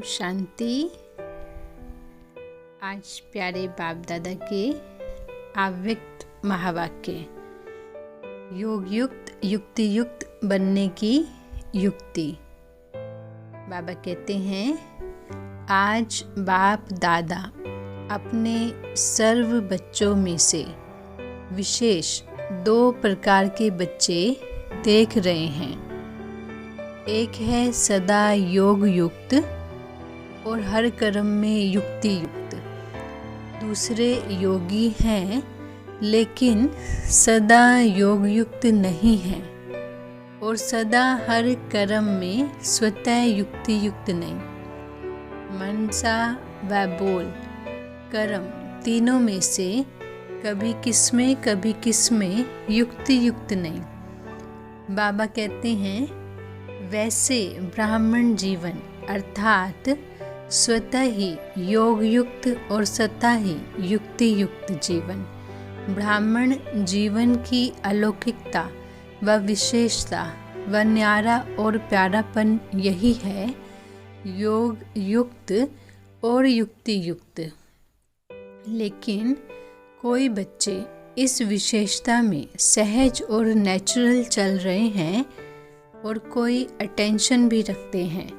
शांति। आज प्यारे बाप दादा के अव्यक्त महावाक्य, योग युक्त युक्ति युक्त बनने की युक्ति। बाबा कहते हैं, आज बाप दादा अपने सर्व बच्चों में से विशेष 2 प्रकार के बच्चे देख रहे हैं। एक है सदा योग युक्त और हर कर्म में युक्ति युक्त। दूसरे योगी हैं लेकिन सदा योग युक्त नहीं हैं और सदा हर कर्म में स्वतः युक्ति युक्त नहीं। मनसा व बोल कर्म तीनों में से कभी किसमें युक्ति युक्त नहीं। बाबा कहते हैं, वैसे ब्राह्मण जीवन अर्थात स्वतः ही योग युक्त और सतः ही युक्ति युक्त जीवन, ब्राह्मण जीवन की अलौकिकता व विशेषता व न्यारा और प्यारापन यही है, योग युक्त और युक्ति युक्त। लेकिन कोई बच्चे इस विशेषता में सहज और नेचुरल चल रहे हैं और कोई अटेंशन भी रखते हैं,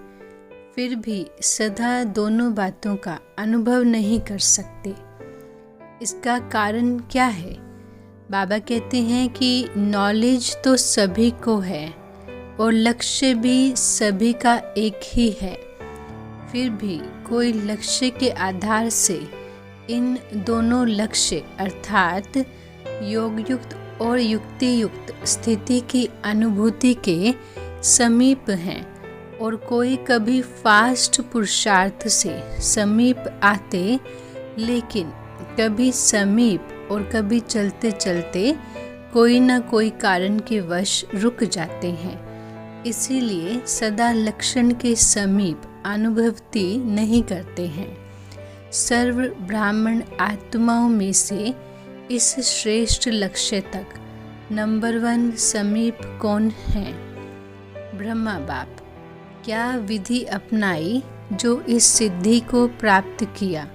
फिर भी सदा दोनों बातों का अनुभव नहीं कर सकते। इसका कारण क्या है? बाबा कहते हैं कि नॉलेज तो सभी को है और लक्ष्य भी सभी का एक ही है, फिर भी कोई लक्ष्य के आधार से इन दोनों लक्ष्य अर्थात योग युक्त और युक्ति युक्त स्थिति की अनुभूति के समीप हैं और कोई कभी फास्ट पुरुषार्थ से समीप आते, लेकिन कभी समीप और कभी चलते चलते कोई न कोई कारण के वश रुक जाते हैं। इसीलिए सदा लक्षण के समीप अनुभूति नहीं करते हैं। सर्व ब्राह्मण आत्माओं में से इस श्रेष्ठ लक्ष्य तक नंबर 1 समीप कौन है? ब्रह्मा बाप। क्या विधि अपनाई जो इस सिद्धि को प्राप्त किया?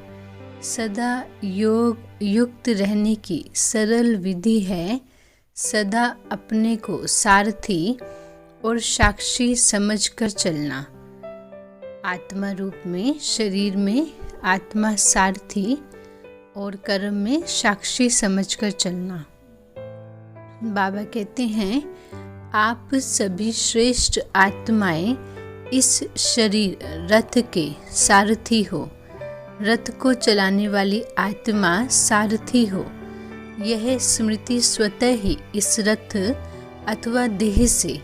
सदा योग युक्त रहने की सरल विधि है, सदा अपने को सारथी और साक्षी समझकर चलना। आत्मा रूप में शरीर में आत्मा सारथी और कर्म में साक्षी समझकर चलना। बाबा कहते हैं, आप सभी श्रेष्ठ आत्माएं इस शरीर रथ के सारथी हो। रथ को चलाने वाली आत्मा सारथी हो। यह स्मृति स्वतः ही इस रथ अथवा देह से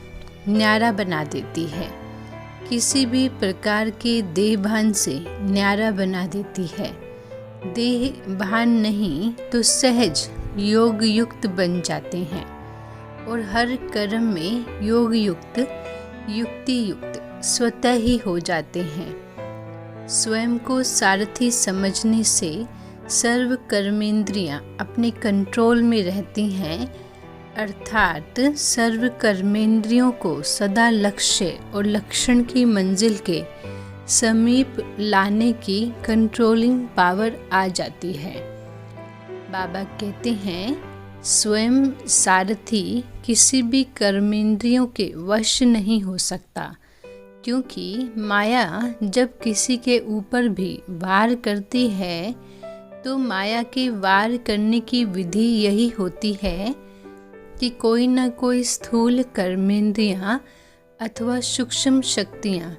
न्यारा बना देती है, किसी भी प्रकार के देह भान से न्यारा बना देती है। देह भान नहीं तो सहज योग युक्त बन जाते हैं और हर कर्म में योग युक्त युक्ति युक्त स्वतः ही हो जाते हैं। स्वयं को सारथी समझने से सर्व कर्मेंद्रियां अपने कंट्रोल में रहती हैं, अर्थात सर्व कर्मेंद्रियों को सदा लक्ष्य और लक्षण की मंजिल के समीप लाने की कंट्रोलिंग पावर आ जाती है। बाबा कहते हैं, स्वयं सारथी किसी भी कर्मेंद्रियों के वश नहीं हो सकता, क्योंकि माया जब किसी के ऊपर भी वार करती है तो माया के वार करने की विधि यही होती है कि कोई न कोई स्थूल कर्मेंद्रियां अथवा सूक्ष्म शक्तियां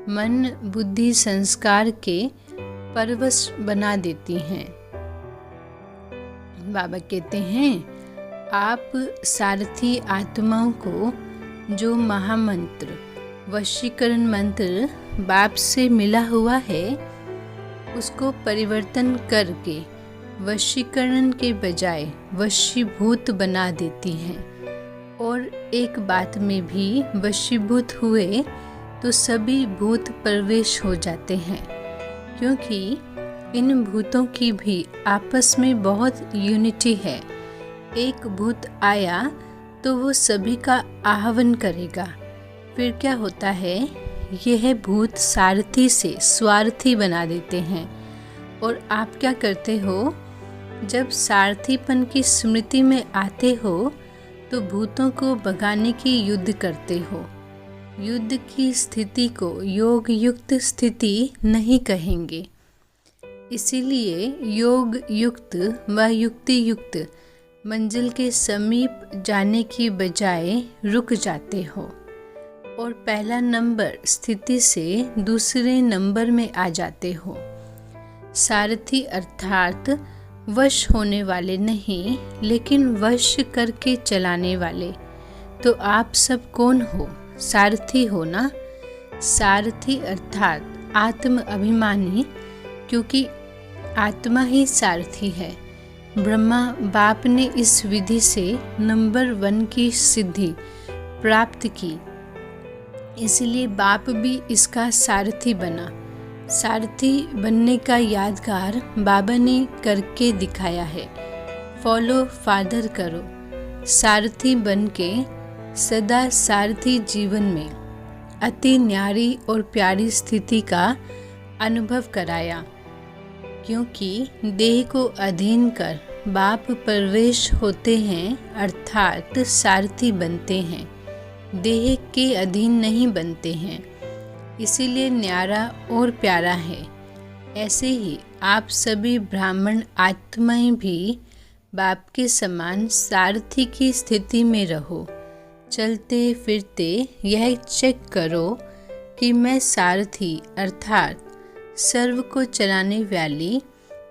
मन बुद्धि संस्कार के परवश बना देती हैं। बाबा कहते हैं, आप सारथी आत्माओं को जो महामंत्र वशीकरण मंत्र बाप से मिला हुआ है, उसको परिवर्तन करके वशीकरण के बजाय वशीभूत बना देती हैं। और एक बात में भी वशीभूत हुए तो सभी भूत प्रवेश हो जाते हैं, क्योंकि इन भूतों की भी आपस में बहुत यूनिटी है। एक भूत आया तो वो सभी का आह्वान करेगा। फिर क्या होता है, यह भूत सारथी से स्वार्थी बना देते हैं। और आप क्या करते हो? जब सारथीपन की स्मृति में आते हो तो भूतों को भगाने की युद्ध करते हो। युद्ध की स्थिति को योग युक्त स्थिति नहीं कहेंगे। इसीलिए योग युक्त व युक्ति युक्त मंजिल के समीप जाने की बजाय रुक जाते हो और पहला नंबर स्थिति से दूसरे नंबर में आ जाते हो। सारथी अर्थात वश होने वाले नहीं, लेकिन वश करके चलाने वाले। तो आप सब कौन हो? सारथी हो ना। सारथी अर्थात आत्म अभिमानी, क्योंकि आत्मा ही सारथी है। ब्रह्मा बाप ने इस विधि से नंबर 1 की सिद्धि प्राप्त की, इसलिए बाप भी इसका सारथी बना। सारथी बनने का यादगार बाबा ने करके दिखाया है। फॉलो फादर करो। सारथी बन के सदा सारथी जीवन में अति न्यारी और प्यारी स्थिति का अनुभव कराया, क्योंकि देह को अधीन कर बाप प्रवेश होते हैं, अर्थात सारथी बनते हैं, देह के अधीन नहीं बनते हैं। इसीलिए न्यारा और प्यारा है। ऐसे ही आप सभी ब्राह्मण आत्माएं भी बाप के समान सारथी की स्थिति में रहो। चलते फिरते यह चेक करो कि मैं सारथी अर्थात सर्व को चलाने वाली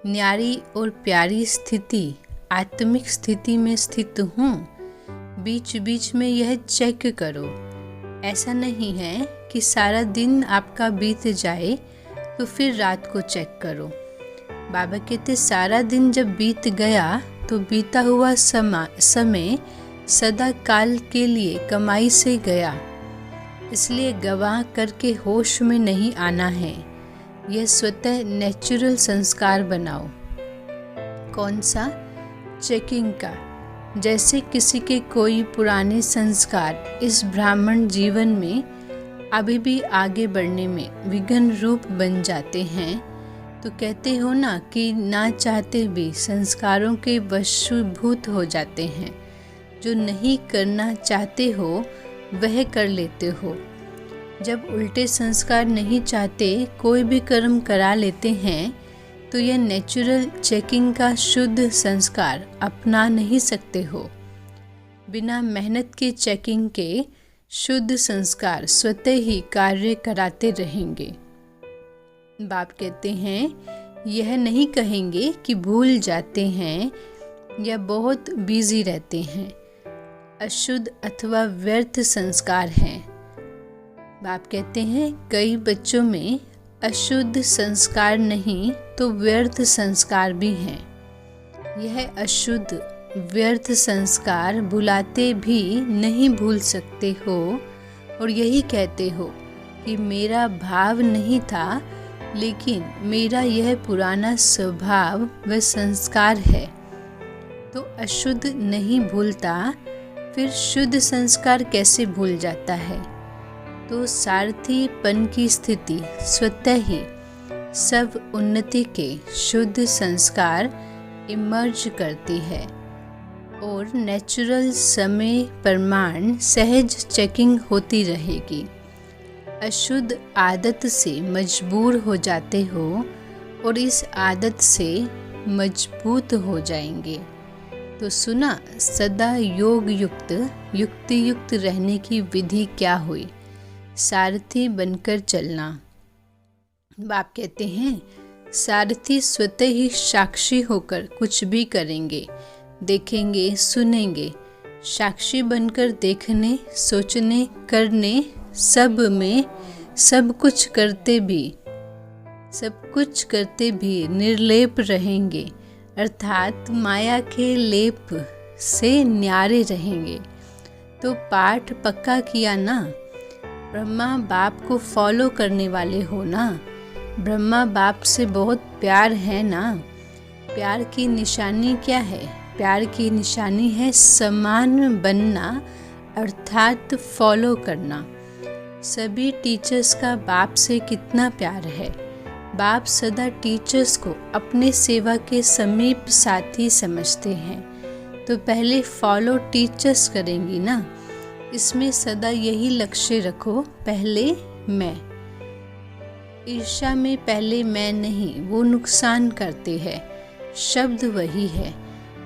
न्यारी और प्यारी स्थिति आत्मिक स्थिति में स्थित हूँ। बीच बीच में यह चेक करो। ऐसा नहीं है कि सारा दिन आपका बीत जाए तो फिर रात को चेक करो। बाबा कहते सारा दिन जब बीत गया तो बीता हुआ समय सदा काल के लिए कमाई से गया, इसलिए गवाह करके होश में नहीं आना है। यह स्वतः नेचुरल संस्कार बनाओ। कौन सा? चेकिंग का। जैसे किसी के कोई पुराने संस्कार इस ब्राह्मण जीवन में अभी भी आगे बढ़ने में विघ्न रूप बन जाते हैं, तो कहते हो ना कि ना चाहते भी संस्कारों के वशीभूत हो जाते हैं। जो नहीं करना चाहते हो वह कर लेते हो। जब उल्टे संस्कार नहीं चाहते कोई भी कर्म करा लेते हैं, तो यह नेचुरल चेकिंग का शुद्ध संस्कार अपना नहीं सकते हो। बिना मेहनत के चेकिंग के शुद्ध संस्कार स्वतः ही कार्य कराते रहेंगे। बाप कहते हैं यह नहीं कहेंगे कि भूल जाते हैं या बहुत बिजी रहते हैं। अशुद्ध अथवा व्यर्थ संस्कार हैं। बाप कहते हैं कई बच्चों में अशुद्ध संस्कार नहीं तो व्यर्थ संस्कार भी हैं। यह अशुद्ध व्यर्थ संस्कार भुलाते भी नहीं भूल सकते हो और यही कहते हो कि मेरा भाव नहीं था, लेकिन मेरा यह पुराना स्वभाव व संस्कार है। तो अशुद्ध नहीं भूलता, फिर शुद्ध संस्कार कैसे भूल जाता है? तो सारथीपन की स्थिति स्वतः ही सब उन्नति के शुद्ध संस्कार इमर्ज करती है और नेचुरल समय प्रमाण सहज चेकिंग होती रहेगी। अशुद्ध आदत से मजबूर हो जाते हो और इस आदत से मजबूत हो जाएंगे। तो सुना सदा योग युक्त युक्ति युक्त रहने की विधि क्या हुई? सारथी बनकर चलना। बाप कहते हैं सारथी स्वतः ही साक्षी होकर कुछ भी करेंगे, देखेंगे, सुनेंगे। साक्षी बनकर देखने, सोचने, करने सब में सब कुछ करते भी निर्लेप रहेंगे, अर्थात माया के लेप से न्यारे रहेंगे। तो पाठ पक्का किया ना। ब्रह्मा बाप को फॉलो करने वाले हो ना। ब्रह्मा बाप से बहुत प्यार है ना। प्यार की निशानी क्या है? प्यार की निशानी है समान बनना, अर्थात फॉलो करना। सभी टीचर्स का बाप से कितना प्यार है। बाप सदा टीचर्स को अपने सेवा के समीप साथी समझते हैं। तो पहले फॉलो टीचर्स करेंगी ना, इसमें सदा यही लक्ष्य रखो, पहले मैं। ईर्ष्या में पहले मैं नहीं, वो नुकसान करते हैं। शब्द वही है,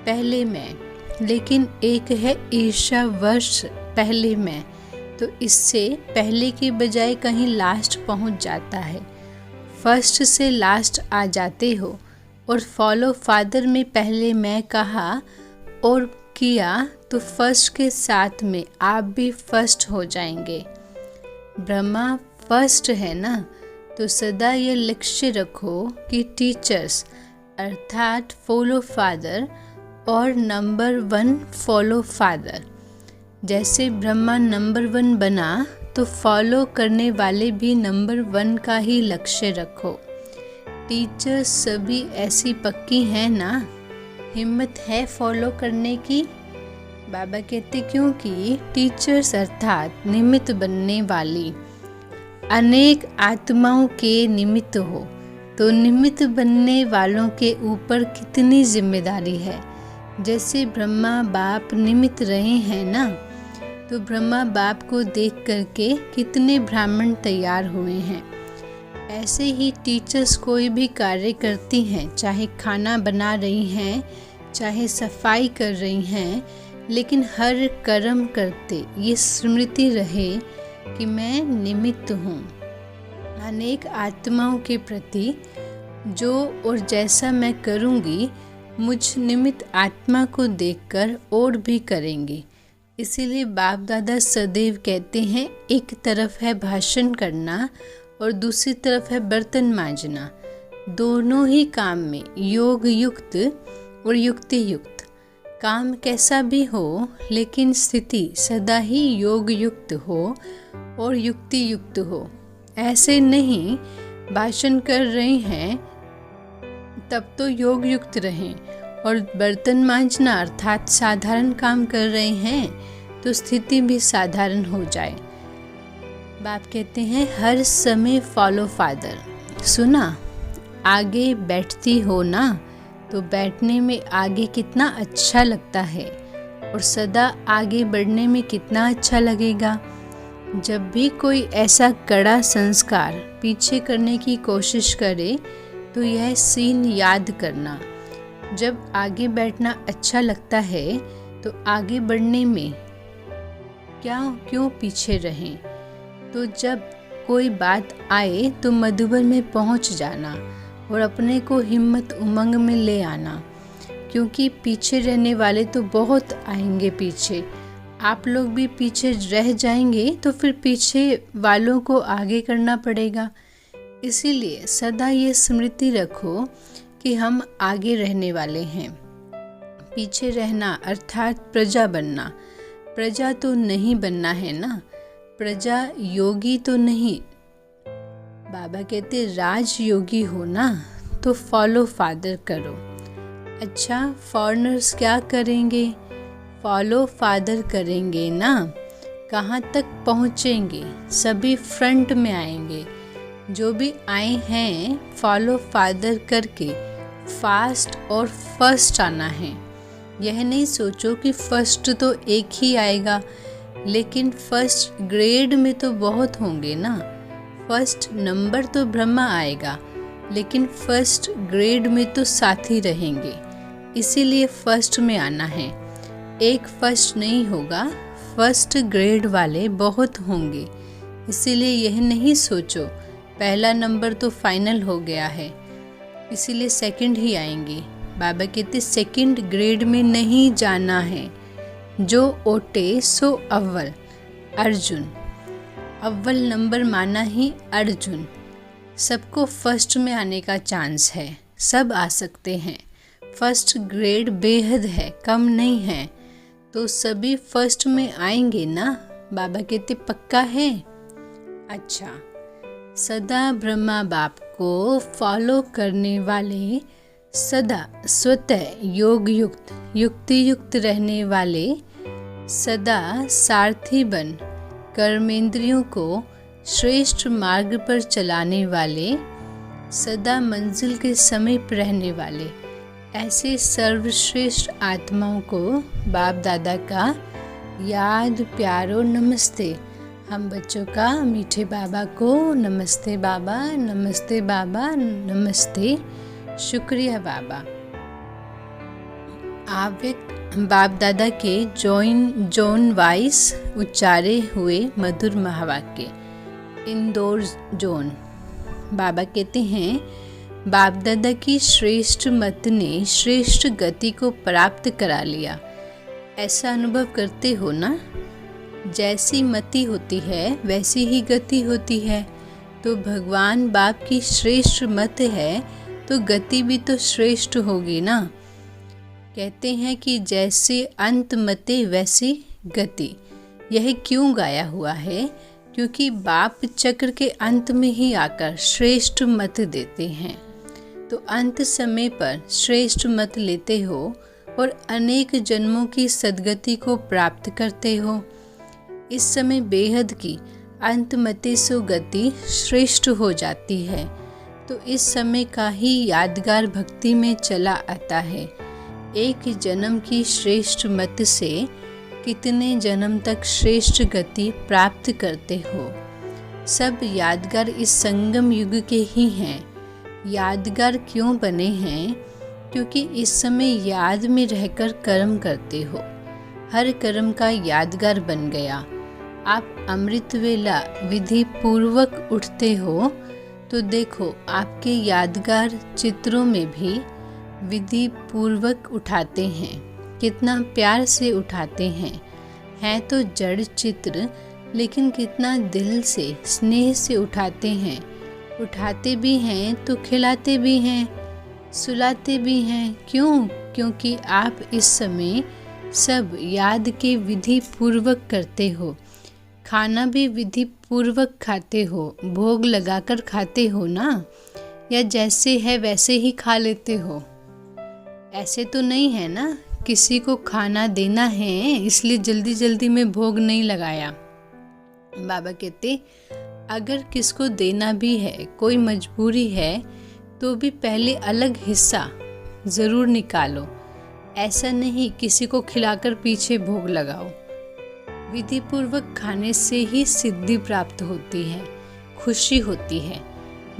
पहले मैं, लेकिन एक है ईर्ष्यावश पहले मैं, तो इससे पहले की बजाय कहीं लास्ट पहुंच जाता है। फर्स्ट से लास्ट आ जाते हो। और फॉलो फादर में पहले मैं कहा और किया तो फर्स्ट के साथ में आप भी फर्स्ट हो जाएंगे। ब्रह्मा फर्स्ट है ना, तो सदा ये लक्ष्य रखो कि टीचर्स अर्थात फॉलो फादर और नंबर 1 फॉलो फादर। जैसे ब्रह्मा नंबर 1 बना तो फॉलो करने वाले भी नंबर 1 का ही लक्ष्य रखो। टीचर्स सभी ऐसी पक्की हैं ना, हिम्मत है फॉलो करने की। बाबा कहते क्योंकि टीचर्स अर्थात निमित्त बनने वाली अनेक आत्माओं के निमित्त हो, तो निमित्त बनने वालों के ऊपर कितनी जिम्मेदारी है। जैसे ब्रह्मा बाप निमित्त रहे हैं ना, तो ब्रह्मा बाप को देख करके कितने ब्राह्मण तैयार हुए हैं। ऐसे ही टीचर्स कोई भी कार्य करती हैं, चाहे खाना बना रही हैं, चाहे सफाई कर रही हैं, लेकिन हर कर्म करते ये स्मृति रहे कि मैं निमित्त हूँ अनेक आत्माओं के प्रति। जो और जैसा मैं करूँगी, मुझ निमित्त आत्मा को देखकर और भी करेंगे। इसीलिए बाप दादा सदैव कहते हैं, एक तरफ है भाषण करना और दूसरी तरफ है बर्तन मांजना। दोनों ही काम में योग युक्त और युक्ति युक्त। काम कैसा भी हो, लेकिन स्थिति सदा ही योग युक्त हो और युक्ति युक्त हो। ऐसे नहीं भाषण कर रहे हैं तब तो योग युक्त रहें, और बर्तन मांजना अर्थात साधारण काम कर रहे हैं तो स्थिति भी साधारण हो जाए। बाप कहते हैं हर समय फॉलो फादर। सुना, आगे बैठती हो ना, तो बैठने में आगे कितना अच्छा लगता है और सदा आगे बढ़ने में कितना अच्छा लगेगा। जब भी कोई ऐसा कड़ा संस्कार पीछे करने की कोशिश करे तो यह सीन याद करना। जब आगे बैठना अच्छा लगता है तो आगे बढ़ने में क्यों पीछे रहें। तो जब कोई बात आए तो मधुबन में पहुंच जाना और अपने को हिम्मत उमंग में ले आना, क्योंकि पीछे रहने वाले तो बहुत आएंगे पीछे। आप लोग भी पीछे रह जाएंगे तो फिर पीछे वालों को आगे करना पड़ेगा। इसीलिए सदा ये स्मृति रखो कि हम आगे रहने वाले हैं। पीछे रहना अर्थात प्रजा बनना। प्रजा तो नहीं बनना है ना, प्रजा योगी तो नहीं। बाबा कहते राजयोगी हो ना, तो फॉलो फादर करो। अच्छा, फॉरेनर्स क्या करेंगे? फॉलो फादर करेंगे ना। कहाँ तक पहुँचेंगे? सभी फ्रंट में आएंगे। जो भी आए हैं फॉलो फादर करके फास्ट और फर्स्ट आना है। यह नहीं सोचो कि फर्स्ट तो एक ही आएगा, लेकिन फर्स्ट ग्रेड में तो बहुत होंगे ना। फर्स्ट नंबर तो ब्रह्मा आएगा, लेकिन फर्स्ट ग्रेड में तो साथी रहेंगे। इसीलिए फर्स्ट में आना है। एक फर्स्ट नहीं होगा, फर्स्ट ग्रेड वाले बहुत होंगे। इसीलिए यह नहीं सोचो पहला नंबर तो फाइनल हो गया है, इसीलिए सेकंड ही आएंगे। बाबा कहते सेकंड ग्रेड में नहीं जाना है। जो ओटे सो अव्वल। अर्जुन अव्वल नंबर माना ही अर्जुन। सबको फर्स्ट में आने का चांस है, सब आ सकते हैं। फर्स्ट ग्रेड बेहद है, कम नहीं है, तो सभी फर्स्ट में आएंगे ना। बाबा कहते पक्का है। अच्छा, सदा ब्रह्मा बाप को फॉलो करने वाले, सदा स्वतः योग युक्त युक्ति युक्त रहने वाले, सदा सारथी बन कर्मेंद्रियों को श्रेष्ठ मार्ग पर चलाने वाले, सदा मंजिल के समीप रहने वाले ऐसे सर्वश्रेष्ठ आत्माओं को बाप दादा का याद, प्यार और नमस्ते। हम बच्चों का मीठे बाबा को नमस्ते बाबा, नमस्ते बाबा, नमस्ते, शुक्रिया बाबा। अव्यक्त बाप दादा के जॉन वाइस उच्चारे हुए मधुर महावाक्य। इंदौर जोन। बाबा कहते हैं, बाप दादा की श्रेष्ठ मत ने श्रेष्ठ गति को प्राप्त करा लिया। ऐसा अनुभव करते हो ना? जैसी मति होती है वैसी ही गति होती है। तो भगवान बाप की श्रेष्ठ मत है तो गति भी तो श्रेष्ठ होगी ना। कहते हैं कि जैसे अंत मते वैसी गति। यह क्यों गाया हुआ है? क्योंकि बाप चक्र के अंत में ही आकर श्रेष्ठ मत देते हैं। तो अंत समय पर श्रेष्ठ मत लेते हो और अनेक जन्मों की सद्गति को प्राप्त करते हो। इस समय बेहद की अंत मते सो गति श्रेष्ठ हो जाती है। तो इस समय का ही यादगार भक्ति में चला आता है। एक जन्म की श्रेष्ठ मत से कितने जन्म तक श्रेष्ठ गति प्राप्त करते हो। सब यादगार इस संगम युग के ही हैं। यादगार क्यों बने हैं? क्योंकि इस समय याद में रहकर कर्म करते हो। हर कर्म का यादगार बन गया। आप अमृत वेला विधि पूर्वक उठते हो तो देखो आपके यादगार चित्रों में भी विधि पूर्वक उठाते हैं। कितना प्यार से उठाते हैं तो जड़ चित्र, लेकिन कितना दिल से स्नेह से उठाते हैं। उठाते भी हैं तो खिलाते भी हैं, सुलाते भी हैं। क्यों? क्योंकि आप इस समय सब याद के विधि पूर्वक करते हो। खाना भी विधि पूर्वक खाते हो, भोग लगाकर खाते हो ना, या जैसे है वैसे ही खा लेते हो? ऐसे तो नहीं है ना, किसी को खाना देना है इसलिए जल्दी जल्दी में भोग नहीं लगाया। बाबा कहते, अगर किसको देना भी है, कोई मजबूरी है, तो भी पहले अलग हिस्सा ज़रूर निकालो। ऐसा नहीं किसी को खिलाकर पीछे भोग लगाओ। विधि पूर्वक खाने से ही सिद्धि प्राप्त होती है, खुशी होती है,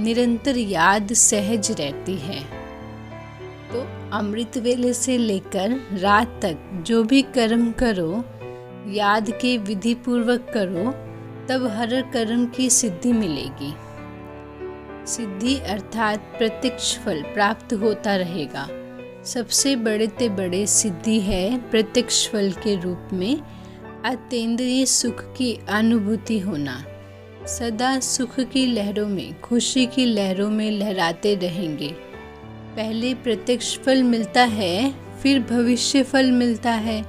निरंतर याद सहज रहती है। तो अमृत वेले से लेकर रात तक जो भी कर्म करो, याद के विधि पूर्वक करो, तब हर कर्म की सिद्धि मिलेगी। सिद्धि अर्थात प्रत्यक्ष फल प्राप्त होता रहेगा। सबसे बड़े ते बड़े सिद्धि है प्रत्यक्ष फल के रूप में अतीन्द्रिय सुख की अनुभूति होना। सदा सुख की लहरों में, खुशी की लहरों में लहराते रहेंगे। पहले प्रत्यक्ष फल मिलता है, फिर भविष्य फल मिलता है।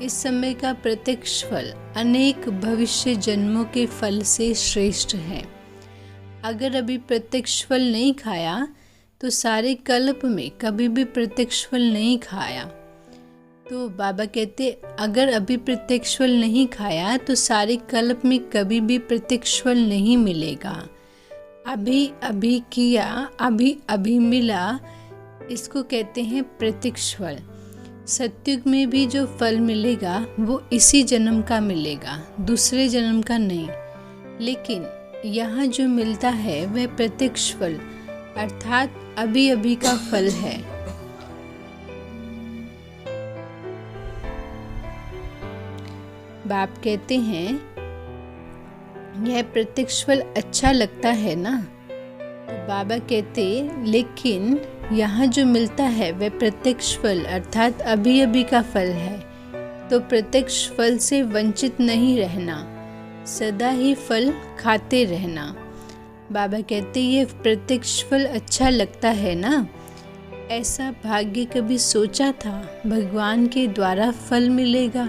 इस समय का प्रत्यक्ष फल अनेक भविष्य जन्मों के फल से श्रेष्ठ है। अगर अभी प्रत्यक्ष फल नहीं खाया तो सारे कल्प में कभी भी प्रत्यक्ष फल नहीं खाया। तो बाबा कहते, अगर अभी प्रत्यक्ष फल नहीं खाया तो सारे कल्प में कभी भी प्रत्यक्ष फल नहीं मिलेगा। अभी अभी किया, अभी अभी मिला, इसको कहते हैं प्रत्यक्ष फल। सत्युग में भी जो फल मिलेगा वो इसी जन्म का मिलेगा, दूसरे जन्म का नहीं। लेकिन यहाँ जो मिलता है वह प्रत्यक्ष फल अर्थात अभी अभी का फल है। बाप कहते हैं, यह प्रत्यक्ष फल अच्छा लगता है ना? तो बाबा कहते, लेकिन यहाँ जो मिलता है वह प्रत्यक्ष फल अर्थात अभी अभी का फल है। तो प्रत्यक्ष फल से वंचित नहीं रहना, सदा ही फल खाते रहना। बाबा कहते, ये प्रत्यक्ष फल अच्छा लगता है ना? ऐसा भाग्य कभी सोचा था भगवान के द्वारा फल मिलेगा?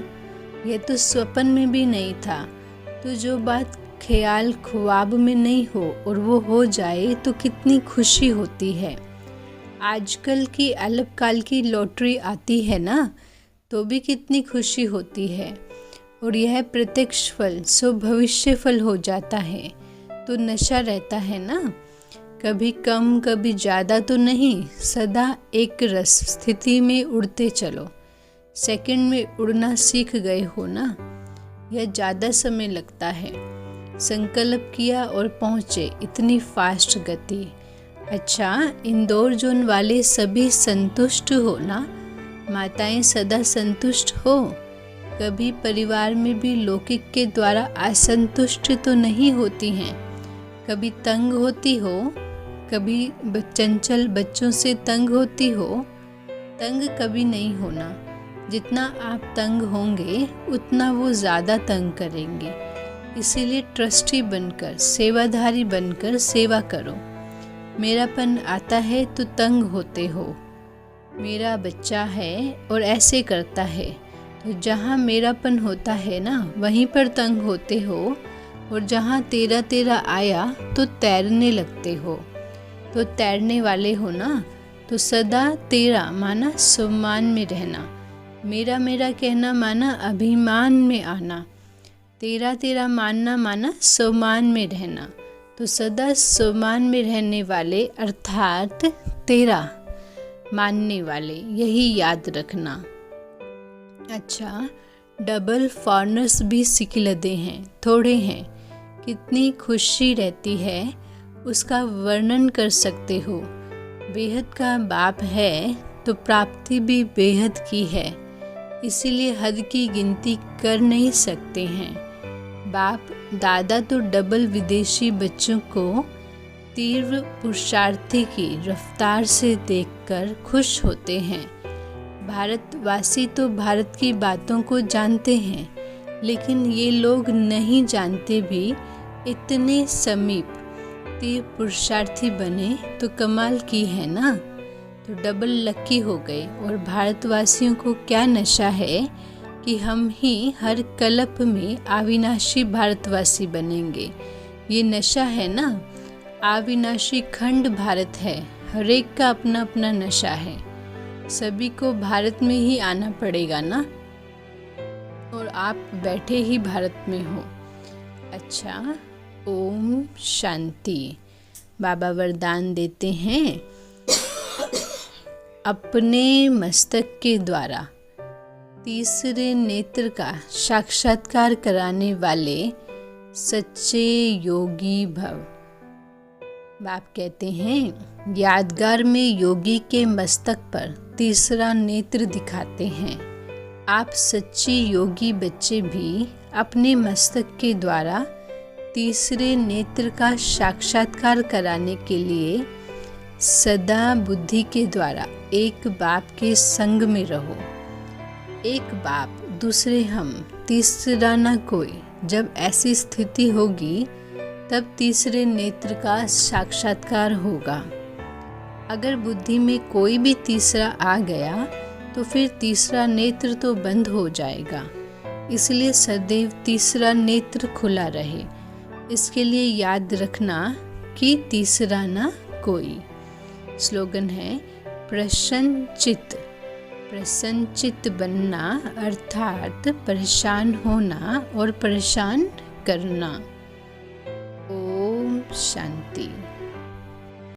यह तो स्वप्न में भी नहीं था। तो जो बात ख्याल ख्वाब में नहीं हो और वो हो जाए तो कितनी खुशी होती है। आजकल की अल्पकाल की लॉटरी आती है ना, तो भी कितनी खुशी होती है। और यह प्रत्यक्ष फल सो भविष्य फल हो जाता है। तो नशा रहता है ना, कभी कम कभी ज़्यादा तो नहीं, सदा एक रस स्थिति में उड़ते चलो। सेकंड में उड़ना सीख गए हो ना, यह ज़्यादा समय लगता है। संकल्प किया और पहुँचे, इतनी फास्ट गति। अच्छा, इंदौर जोन वाले सभी संतुष्ट हो ना, माताएं सदा संतुष्ट हो। कभी परिवार में भी लौकिक के द्वारा असंतुष्ट तो नहीं होती हैं। कभी तंग होती हो, कभी चंचल बच्चों से तंग होती हो। तंग कभी नहीं होना, जितना आप तंग होंगे उतना वो ज़्यादा तंग करेंगे। इसीलिए ट्रस्टी बनकर, सेवाधारी बनकर सेवा करो। मेरापन आता है तो तंग होते हो। मेरा बच्चा है और ऐसे करता है, तो जहाँ मेरापन होता है ना, वहीं पर तंग होते हो। और जहाँ तेरा तेरा आया तो तैरने लगते हो। तो तैरने वाले हो ना, तो सदा तेरा माना सम्मान में रहना, मेरा मेरा कहना माना अभिमान में आना, तेरा तेरा मानना माना सम्मान में रहना। तो सदा सम्मान में रहने वाले अर्थात तेरा मानने वाले, यही याद रखना। अच्छा, डबल फॉरनर्स भी सिकिलदे हैं, थोड़े हैं। कितनी खुशी रहती है उसका वर्णन कर सकते हो। बेहद का बाप है तो प्राप्ति भी बेहद की है, इसीलिए हद की गिनती कर नहीं सकते हैं। बाप दादा तो डबल विदेशी बच्चों को तीव्र पुरुषार्थी की रफ्तार से देखकर खुश होते हैं। भारतवासी तो भारत की बातों को जानते हैं, लेकिन ये लोग नहीं जानते भी इतने समीप तीव्र पुरुषार्थी बने तो कमाल की है ना। तो डबल लकी हो गए। और भारतवासियों को क्या नशा है कि हम ही हर कल्प में अविनाशी भारतवासी बनेंगे। ये नशा है ना, अविनाशी खंड भारत है, हर एक का अपना अपना नशा है। सभी को भारत में ही आना पड़ेगा ना, और आप बैठे ही भारत में हो। अच्छा, ओम शांति। बाबा वरदान देते हैं, अपने मस्तक के द्वारा तीसरे नेत्र का साक्षात्कार कराने वाले सच्चे योगी भव। बाप कहते हैं, यादगार में योगी के मस्तक पर तीसरा नेत्र दिखाते हैं। आप सच्ची योगी बच्चे भी अपने मस्तक के द्वारा तीसरे नेत्र का साक्षात्कार कराने के लिए सदा बुद्धि के द्वारा एक बाप के संग में रहो। एक बाप, दूसरे हम, तीसरा न कोई। जब ऐसी स्थिति होगी तब तीसरे नेत्र का साक्षात्कार होगा। अगर बुद्धि में कोई भी तीसरा आ गया तो फिर तीसरा नेत्र तो बंद हो जाएगा। इसलिए सदैव तीसरा नेत्र खुला रहे। इसके लिए याद रखना कि तीसरा ना कोई। स्लोगन है, प्रसन्न चित्त बनना अर्थात परेशान होना और परेशान करना। ओम शांति।